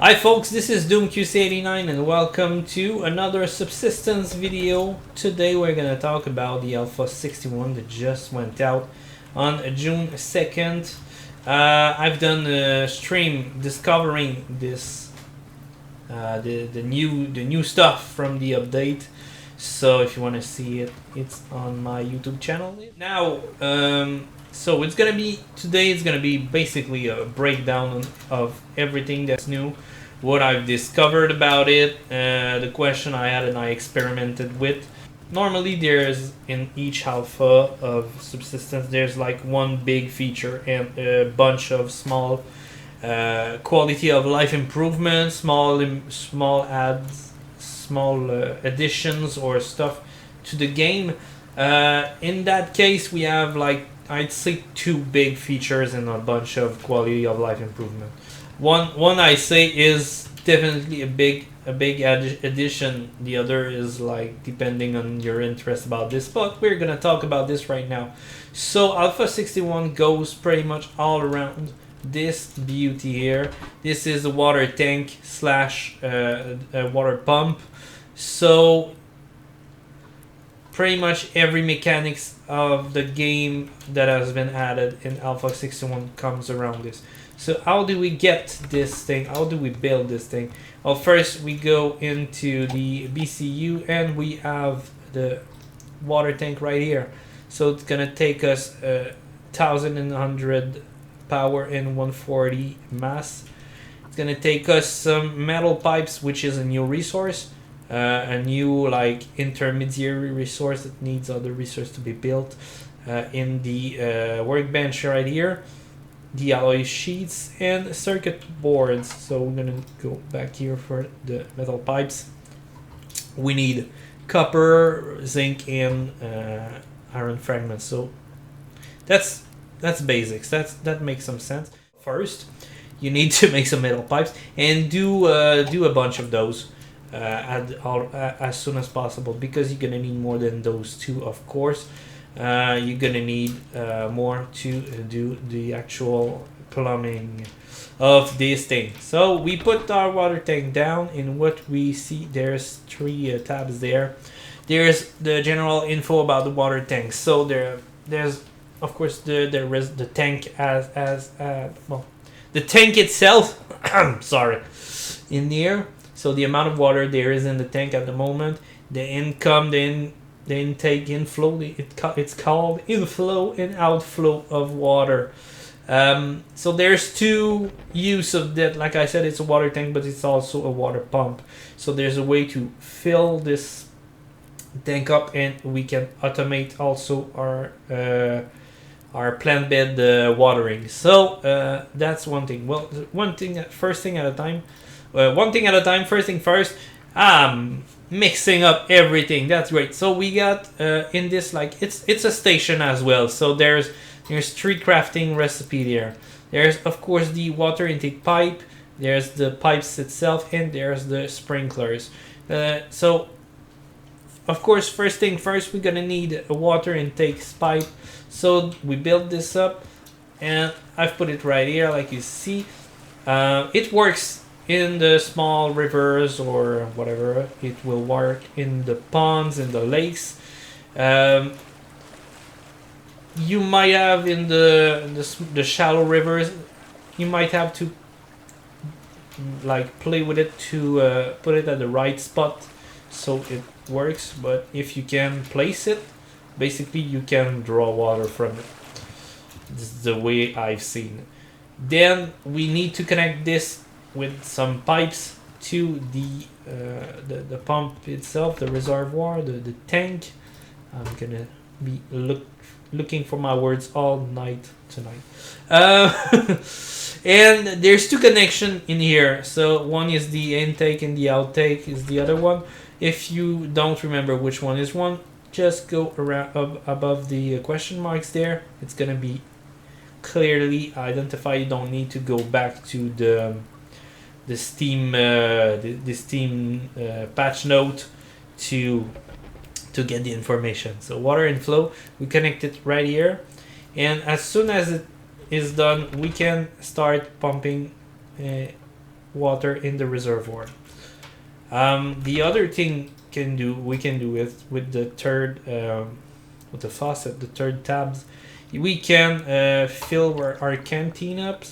Hi folks, this is DoomQC89 and welcome to another Subsistence video. Today we're going to talk about the Alpha 61 that just went out on June 2nd. I've done a stream discovering this, the new stuff from the update. So if you want to see it, it's on my YouTube channel. Now, so it's gonna be today. It's gonna be basically a breakdown of everything that's new, what I've discovered about it, the question I had and I experimented with. Normally, there's in each alpha of Subsistence, there's like one big feature and a bunch of small quality of life improvements, small adds, small additions or stuff to the game. In that case, we have like I'd say two big features and a bunch of quality of life improvement. One I say is definitely a big addition. The other is like depending on your interest about this, but we're gonna talk about this right now. So Alpha 61 goes pretty much all around this beauty here. This is a water tank slash a water pump. So pretty much every mechanics of the game that has been added in Alpha 61 comes around this. So how do we get this thing? How do we build this thing? Well, first we go into the BCU and we have the water tank right here. So it's gonna take us 1100 power and 140 mass. It's gonna take us some metal pipes, which is a new resource. A new like intermediary resource that needs other resources to be built in the workbench right here, the alloy sheets and circuit boards. So we're gonna go back here for the metal pipes. We need copper, zinc and iron fragments. So that's basics. That makes some sense. First you need to make some metal pipes and do a bunch of those as soon as possible, because you're gonna need more than those two. Of course, you're gonna need more to do the actual plumbing of this thing. So we put our water tank down, and what we see, there's three tabs there. There's the general info about the water tank. So there's of course the tank as well, the tank itself. Sorry, in there. So the amount of water there is in the tank at the moment, the income, the intake, inflow, it's called inflow and outflow of water. So there's two use of that. Like I said, it's a water tank, but it's also a water pump. So there's a way to fill this tank up, and we can automate also our plant bed watering. So that's one thing. Well, first thing at a time. One thing at a time. First thing first, mixing up everything. That's great. So we got in this, like it's a station as well. So there's street crafting recipe there. There's of course the water intake pipe. There's the pipes itself, and there's the sprinklers. So of course, first thing first, we're gonna need a water intake pipe. So we build this up, and I've put it right here, like you see. It works in the small rivers or whatever. It will work in the ponds and the lakes. You might have in the shallow rivers, you might have to like play with it to put it at the right spot so it works. But if you can place it, basically you can draw water from it. This is the way I've seen it. Then we need to connect this with some pipes to the pump itself, the reservoir, the tank. I'm gonna be looking for my words all night tonight. And there's two connections in here. So one is the intake and the outtake is the other one. If you don't remember which one is one, just go around above the question marks there. It's gonna be clearly identified. You don't need to go back to the Steam patch note to get the information. So water inflow, we connect it right here, and as soon as it is done, we can start pumping water in the reservoir. The other thing we can do with the third with the faucet, the third tabs, we can fill our canteen up.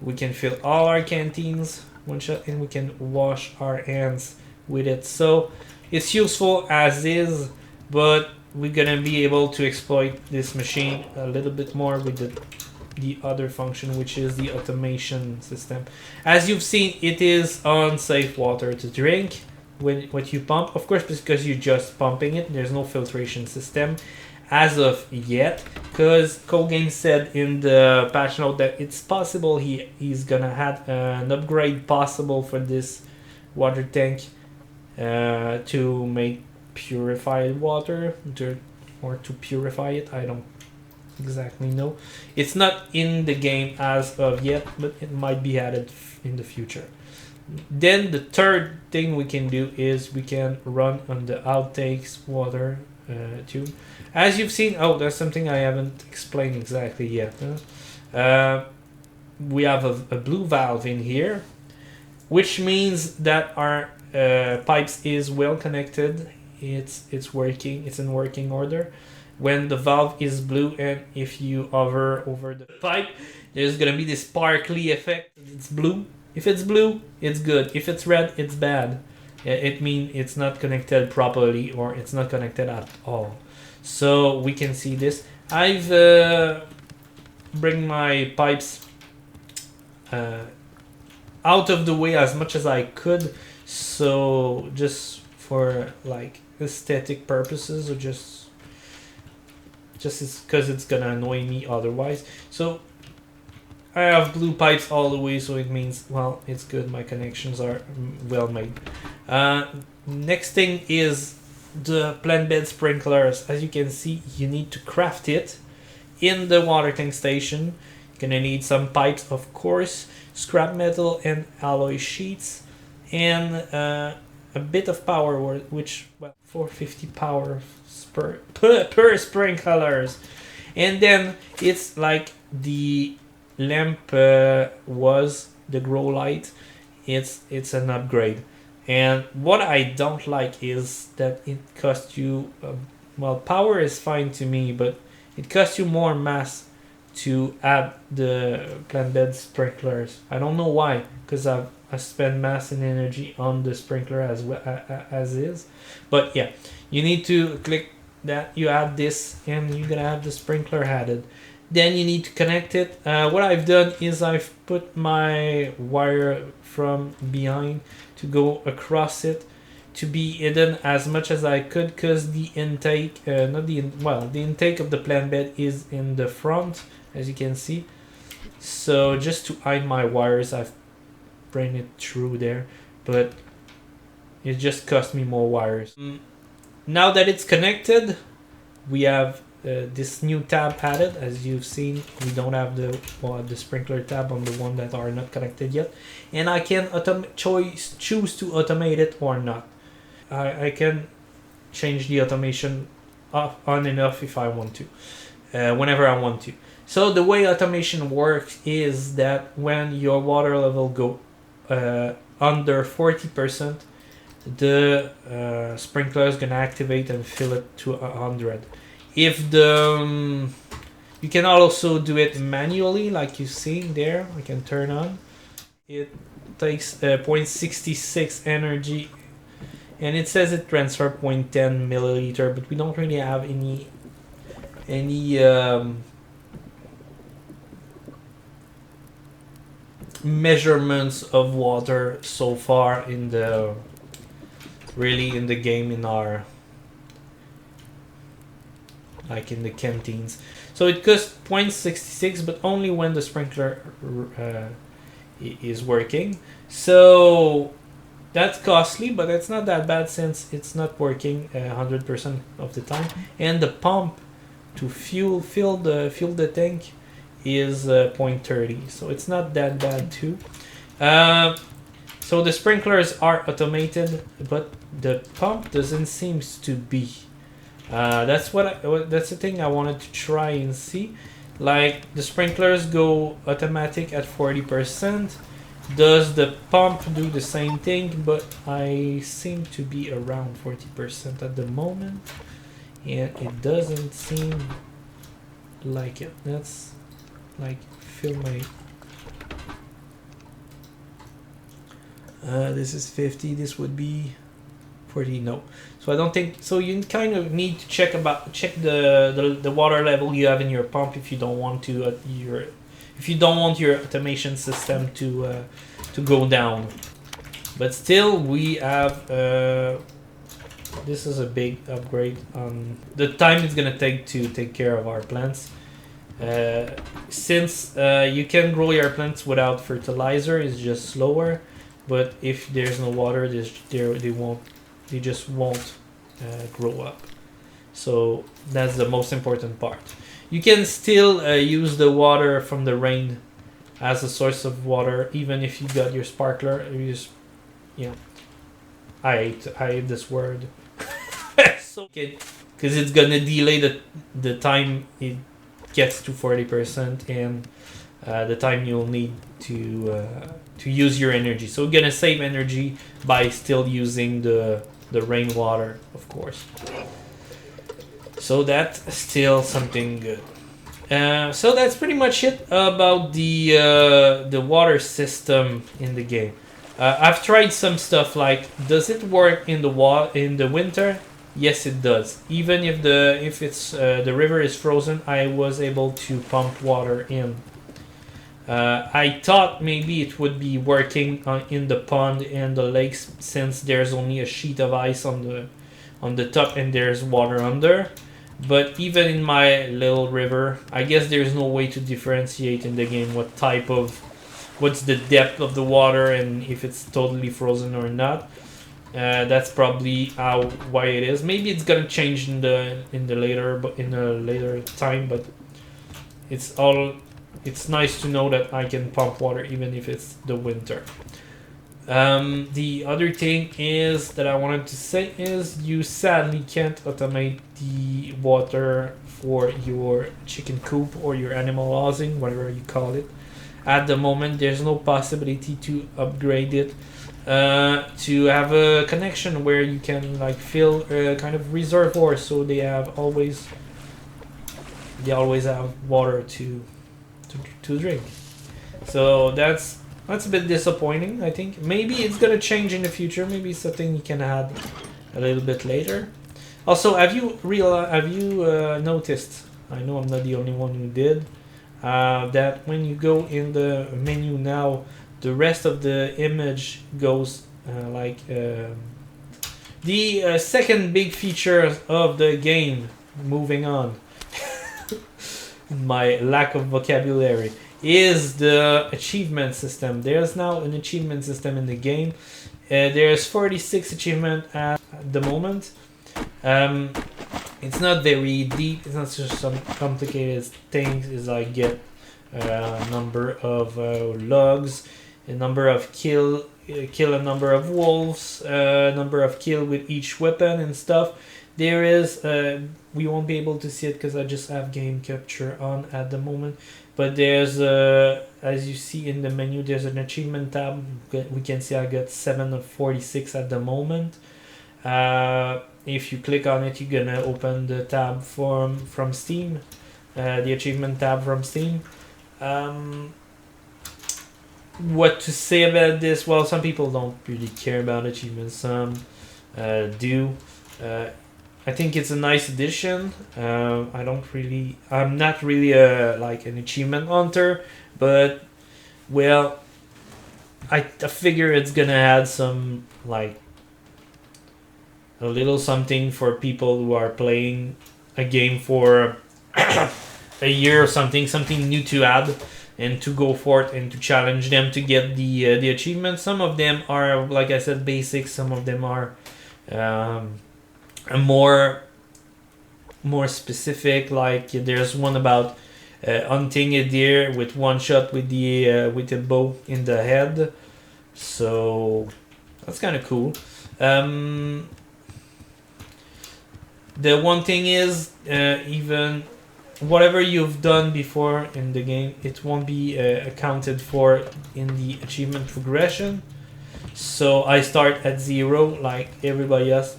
We can fill all our canteens one shot, and we can wash our hands with it. So it's useful as is, but we're gonna be able to exploit this machine a little bit more with the other function, which is the automation system. As you've seen, it is unsafe water to drink when what you pump, of course, because you're just pumping it. There's no filtration system as of yet, because Colgame said in the patch note that it's possible he's gonna have an upgrade possible for this water tank to make purified water or to purify it. I don't exactly know. It's not in the game as of yet, but it might be added in the future. Then the third thing we can do is we can run on the outtakes water tube. As you've seen, oh, that's something I haven't explained exactly yet. We have a blue valve in here, which means that our pipes is well connected. It's working. It's in working order. When the valve is blue, and if you hover over the pipe, there's gonna be this sparkly effect. It's blue. If it's blue, it's good. If it's red, it's bad. It means it's not connected properly, or it's not connected at all. So we can see this. I've bring my pipes out of the way as much as I could, so just for like aesthetic purposes, or just because it's gonna annoy me otherwise. So I have blue pipes all the way, so it means, well, it's good. My connections are well made. Next thing is the plant bed sprinklers. As you can see, you need to craft it in the water tank station. You're gonna need some pipes, of course, scrap metal and alloy sheets, and a bit of power, which, well, 450 power per sprinklers. And then it's like the lamp was the grow light. It's an upgrade. And what I don't like is that it costs you, well, power is fine to me, but it costs you more mass to add the plant bed sprinklers. I don't know why, because I spend mass and energy on the sprinkler as well as is. But yeah, you need to click that, you add this, and you're gonna have the sprinkler added. Then you need to connect it. What I've done is I've put my wire from behind to go across it, to be hidden as much as I could, because the intake, the intake of the plant bed is in the front, as you can see. So just to hide my wires, I've bring it through there, but it just cost me more wires. Now that it's connected, we have this new tab added. As you've seen, we don't have the sprinkler tab on the one that are not connected yet, and I can choose to automate it or not. I can change the automation on and off if I want to, whenever I want to. So the way automation works is that when your water level go under 40%, the sprinkler is gonna activate and fill it to 100. If the you can also do it manually, like you see there. I can turn on. It takes 0.66 energy, and it says it transfer 0.10 milliliter, but we don't really have any measurements of water so far in the game, in our like in the canteens. So it costs 0.66, but only when the sprinkler is working. So that's costly, but it's not that bad since it's not working 100% of the time. And the pump to fill the tank is 0.30, so it's not that bad too. So the sprinklers are automated, but the pump doesn't seem to be. That's the thing I wanted to try and see. Like, the sprinklers go automatic at 40%, Does the pump do the same thing? But I seem to be around 40% at the moment, and it doesn't seem like it. That's like fill my. This is 50. This would be 40. No, so I don't think so. You kind of need to check the water level you have in your pump if you don't want to if you don't want your automation system to go down. But still, we have this is a big upgrade on the time it's gonna take to take care of our plants. Since you can grow your plants without fertilizer, it's just slower. But if there's no water, they just won't grow up. So that's the most important part. You can still use the water from the rain as a source of water, even if you got your sparkler. You just, you know, I hate this word. So because it's gonna delay the time it gets to 40% and the time you'll need to use your energy. So we're gonna save energy by still using the rainwater, of course. So that's still something good. So that's pretty much it about the water system in the game. I've tried some stuff like, does it work in the winter? Yes, it does. Even if the river is frozen, I was able to pump water in. I thought maybe it would be working in the pond and the lakes since there's only a sheet of ice on the top and there's water under. But even in my little river, I guess there's no way to differentiate in the game what's the depth of the water and if it's totally frozen or not. That's probably why it is. Maybe it's gonna change in a later time, but it's nice to know that I can pump water even if it's the winter. The other thing is that I wanted to say is you sadly can't automate the water for your chicken coop or your animal housing, whatever you call it. At the moment, there's no possibility to upgrade it to have a connection where you can like fill a kind of reservoir, so they always have water to drink. So that's a bit disappointing. I think maybe it's gonna change in the future. Maybe it's something you can add a little bit later. Also, have you noticed? I know I'm not the only one who did. That when you go in the menu now, the rest of the image goes the second big feature of the game. Moving on, my lack of vocabulary is the achievement system. There's now an achievement system in the game. There's 46 achievements at the moment. It's not very deep. It's not just some complicated things. It's like get a number of logs, a number of kill a number of wolves, a number of kill with each weapon and stuff. There is we won't be able to see it because I just have game capture on at the moment. But there's as you see in the menu, there's an achievement tab. We can see I got 7 of 46 at the moment. If you click on it, you're gonna open the tab from Steam, the achievement tab from Steam. What to say about this? Well, some people don't really care about achievements. Some do. I think it's a nice addition. I'm not really like an achievement hunter, but well, I figure it's gonna add some like a little something for people who are playing a game for a year or something new to add and to go for it and to challenge them to get the achievements. Some of them are, like I said, basic. Some of them are more specific. Like there's one about hunting a deer with one shot with a bow in the head. So that's kind of cool. The one thing is even whatever you've done before in the game, it won't be accounted for in the achievement progression. So I start at 0 like everybody else,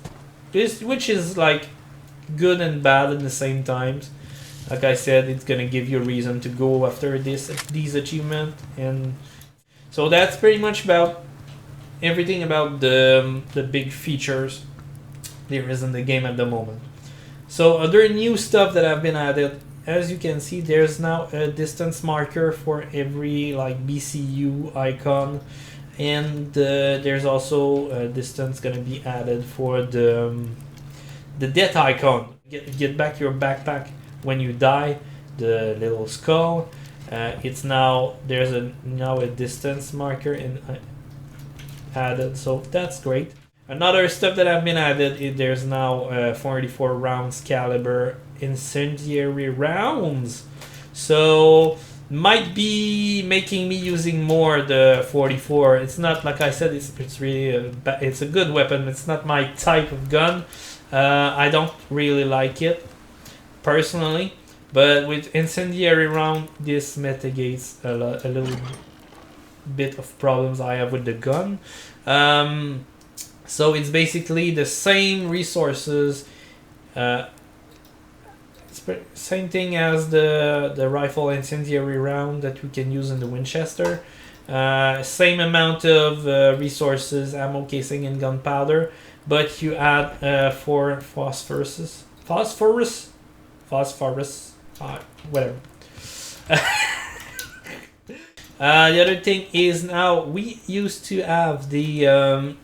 which is like good and bad at the same time. Like I said, it's gonna give you a reason to go after these achievements, and so that's pretty much about everything about the big features there is in the game at the moment. So other new stuff that have been added, as you can see, there's now a distance marker for every like BCU icon, and there's also a distance gonna be added for the death icon. Get back your backpack when you die, the little skull. It's now there's now a distance marker in added, so that's great. Another stuff that have been added is there's now 44 rounds caliber incendiary rounds, so might be making me using more the 44. It's not, like I said, it's really it's a good weapon. It's not my type of gun. I don't really like it personally, but with incendiary round, this mitigates a little bit of problems I have with the gun. So it's basically the same resources, same thing as the rifle incendiary round that we can use in the Winchester. Same amount of resources, ammo, casing, and gunpowder, but you add 4 phosphorus, whatever. The other thing is now we used to have the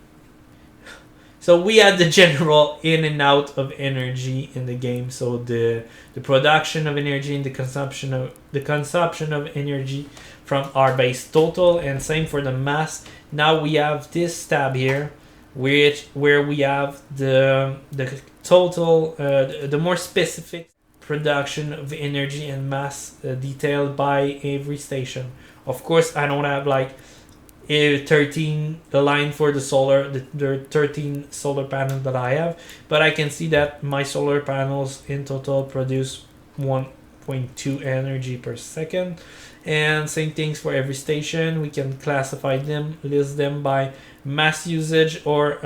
so we had the general in and out of energy in the game. So the production of energy and the consumption of energy from our base total, and same for the mass. Now we have this tab here, where we have the total, the more specific production of energy and mass detailed by every station. Of course, I don't have like 13 the line for the solar, the 13 solar panels that I have, but I can see that my solar panels in total produce 1.2 energy per second. And same things for every station. We can classify them, list them by mass usage or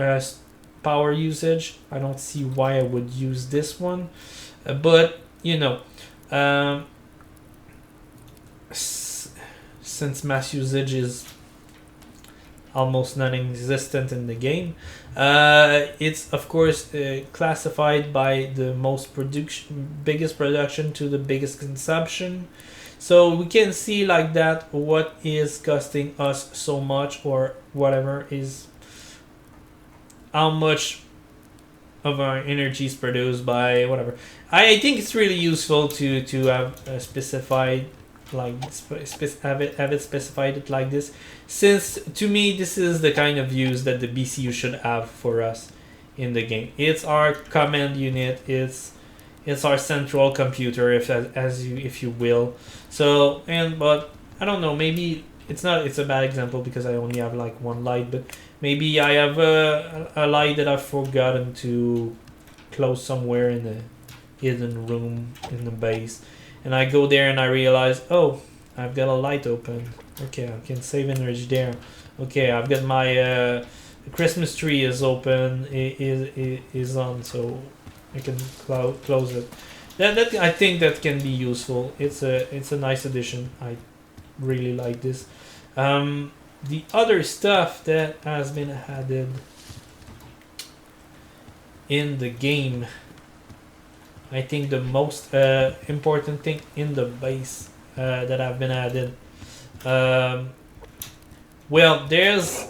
power usage. I don't see why I would use this one, but you know, since mass usage is almost non-existent in the game, it's of course classified by the biggest production to the biggest consumption. So we can see like that what is costing us so much, or whatever is how much of our energy is produced by whatever. I think it's really useful to have specified, like have it specified like this, since to me this is the kind of use that the BCU should have for us in the game. It's our command unit, it's our central computer, if you will. So, but I don't know, maybe it's a bad example because I only have like one light, but maybe I have a light that I've forgotten to close somewhere in the hidden room in the base, and I go there and I realize, oh, I've got a light open. Okay, I can save energy there. Okay, I've got my Christmas tree is open, is on, so I can close it. That I think that can be useful. It's a nice addition. I really like this. The other stuff that has been added in the game, I think the most important thing in the base that have been added. Well, there's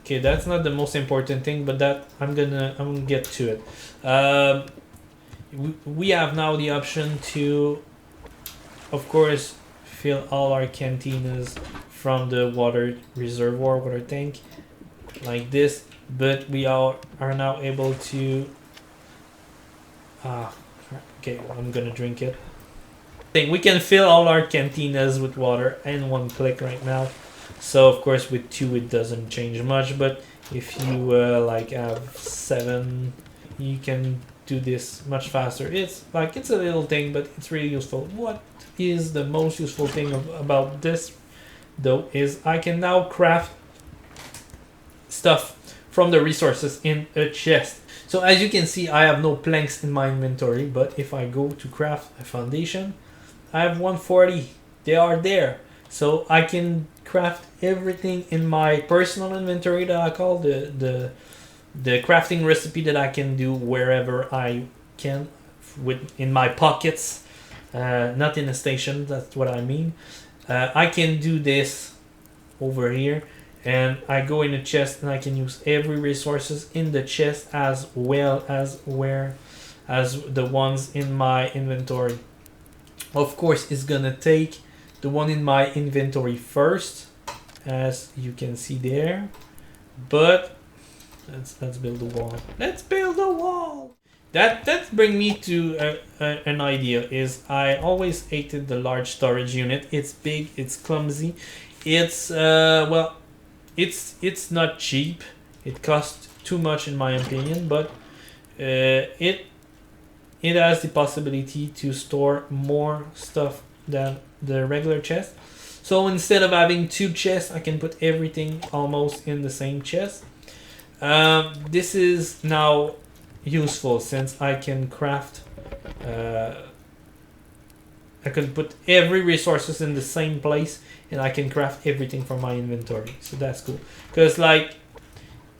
okay. That's not the most important thing, but that I'm gonna get to it. We have now the option to, of course, fill all our cantinas from the water reservoir, water tank, like this. But we are now able to. Okay, I'm gonna drink it. We can fill all our cantinas with water in one click right now. So of course with 2 it doesn't change much, but if you like have 7, you can do this much faster. It's a little thing, but it's really useful. What is the most useful thing about this though is I can now craft stuff from the resources in a chest. So as you can see, I have no planks in my inventory, but if I go to craft a foundation, I have 140. They are there. So I can craft everything in my personal inventory that I call the crafting recipe that I can do wherever I can, in my pockets, not in a station. That's what I mean. I can do this over here, and I go in the chest and I can use every resources in the chest as well as the ones in my inventory. Of course, it's gonna take the one in my inventory first, as you can see there, but let's build a wall. Let's build a wall. That brings me to an idea. Is I always hated the large storage unit. It's big. It's clumsy. It's well, it's not cheap. It costs too much in my opinion, but it has the possibility to store more stuff than the regular chest. So instead of having two chests, I can put everything almost in the same chest. This is now useful since I can craft. I can put every resources in the same place, and I can craft everything from my inventory. So that's cool. Because like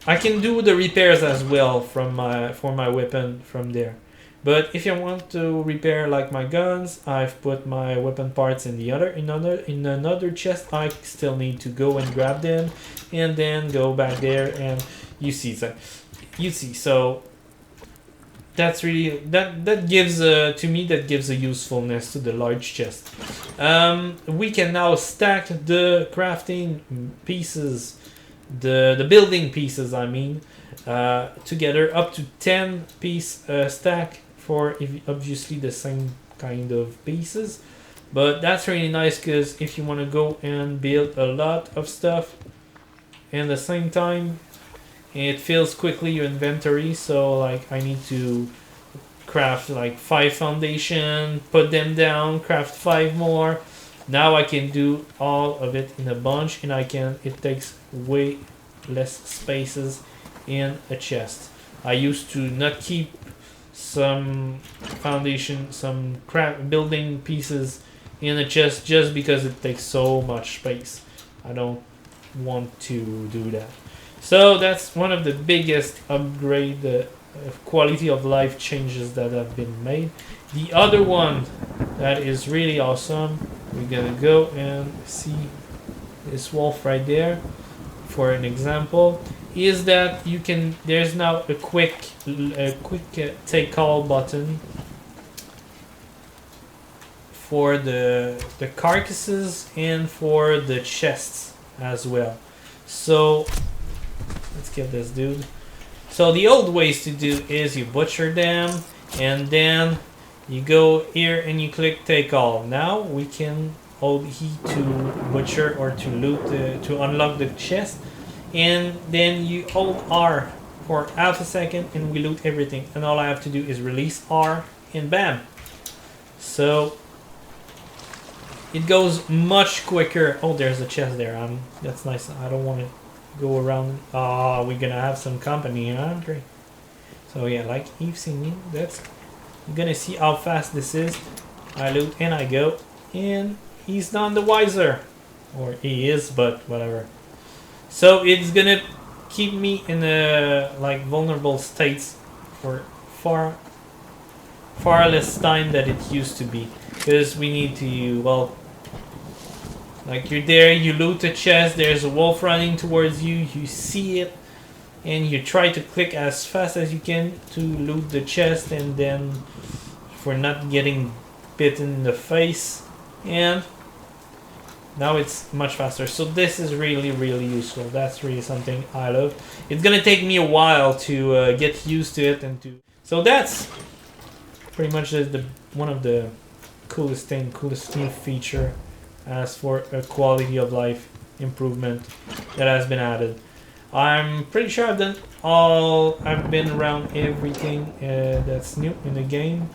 I can do the repairs as well for my weapon from there. But if you want to repair like my guns, I've put my weapon parts in another chest. I still need to go and grab them, and then go back there, and you see. So that's really that gives to me that gives a usefulness to the large chest. We can now stack the crafting pieces, the building pieces. I mean, together up to 10 piece stack. For obviously the same kind of pieces, but that's really nice because if you want to go and build a lot of stuff in the same time, it fills quickly your inventory. So like I need to craft like 5 foundation, put them down, craft 5 more. Now I can do all of it in a bunch, and it takes way less spaces in a chest. I used to not keep some foundation, some building pieces in a chest just because it takes so much space. I don't want to do that. So that's one of the biggest upgrade quality of life changes that have been made. The other one that is really awesome, we're gonna go and see this wolf right there for an example, is that you can, there's now a quick take call button for the carcasses and for the chests as well. So let's get this dude. So the old ways to do is you butcher them, and then you go here and you click take all. Now we can hold E to butcher or to loot to unlock the chest, and then you hold R for half a second and we loot everything, and all I have to do is release R and bam. So it goes much quicker. Oh, there's a chest there. That's nice. I don't want to go around. Oh, we're gonna have some company, aren't we? So yeah, like you've seen me, that's, you're gonna see how fast this is. I loot and I go, and he's none the wiser, or he is, but whatever. So it's gonna keep me in a like vulnerable states for far less time than it used to be, because we need to, well, like you're there, you loot a chest, there's a wolf running towards you, you see it, and you try to click as fast as you can to loot the chest, and then for not getting bitten in the face, and now it's much faster. So this is really, really useful. That's really something I love. It's gonna take me a while to get used to it, and to, so that's pretty much the one of the coolest new feature as for a quality of life improvement that has been added. I'm pretty sure I've been around everything that's new in the game.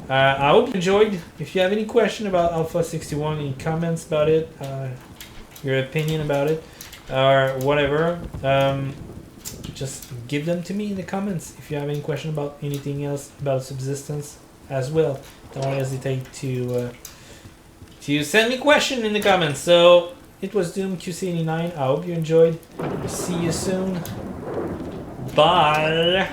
I hope you enjoyed. If you have any question about Alpha 61, any comments about it, your opinion about it, or whatever, just give them to me in the comments. If you have any question about anything else about Subsistence as well, don't hesitate to send me a question in the comments. So it was Doom QC89. I hope you enjoyed. See you soon. Bye.